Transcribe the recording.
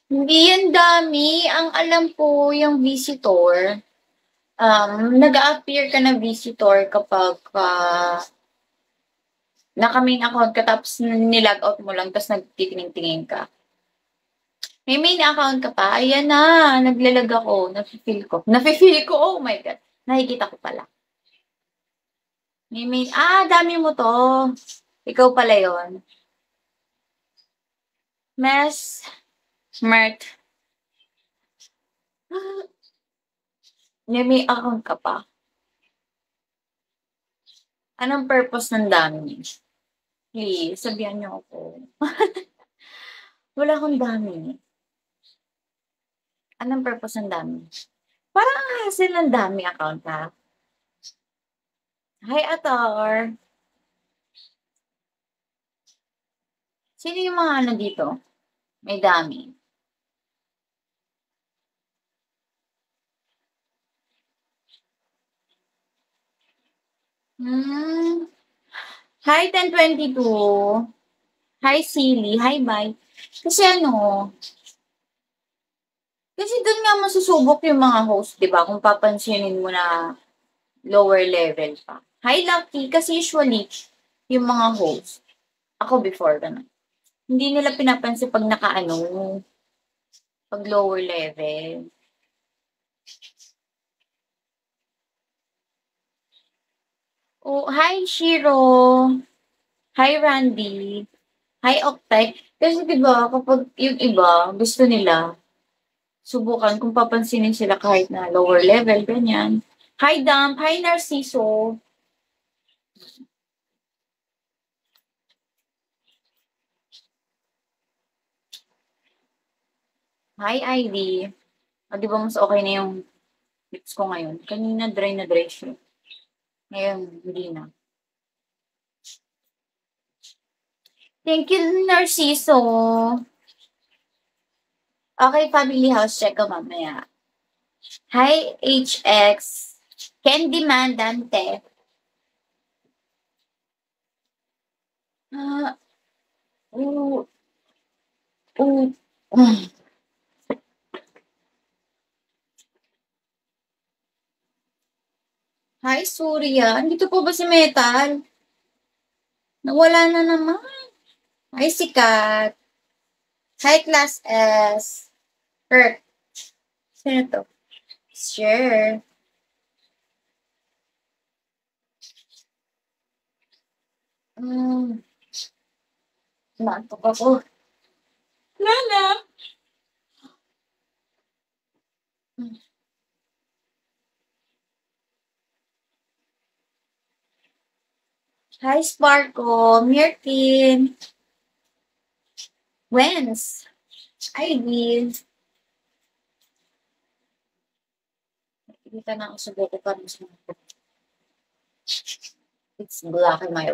Hindi yan dami. Ang alam ko, yung visitor, nag-a-appear ka na visitor kapag naka-main account ka tapos nilog out mo lang tapos nagtitingin-tingin ka. May main account ka pa? Ayan na, naglalag ako, nafe-feel ko, oh my God, nakikita ko pala. May main, dami mo to. Ikaw pala yon. Mes, Mert. May account ka pa. Anong purpose ng dami? Please, sabihan niyo ako. Wala akong dami. Anong purpose ng dami? Parang ang hassle ng dami account, ha? Hi, Atar. Sino yung mga ano dito? May dami. Hi, 1022. Hi, Silly. Hi, bye. Kasi kasi dun nga masusubok yung mga host, di ba? Kung papansinin mo na lower level pa. Hi, Lucky. Kasi usually, yung mga host, ako before ganun, hindi nila pinapansin pag pag lower level. Oh, hi, Shiro. Hi, Randy. Hi, Oktay. Kasi 'di ba kapag yung iba gusto nila subukan kung papansinin sila kahit na lower level, ganyan. Hi, Dam. Hi, Narciso. Hi, Ivy. Di ba mas okay na yung lips ko ngayon? Kanina dry na dry siya. Ngayon, hindi na. Thank you, Narciso. Okay, family house check ko mamaya. Hi, HX. Candy Mandante. Ah, oo, oo. Hi, Surya. Andito po ba si Metal? Nawala na naman. Hi, Sikat. Hi, Class S. Kirk. Sino to? Sure. Hmm, naantok ako. Lala. Hi, Sparko. Mirkin. Wens. Ivy. Hindi ka na ako subuko pa rin sa mga. It's black in my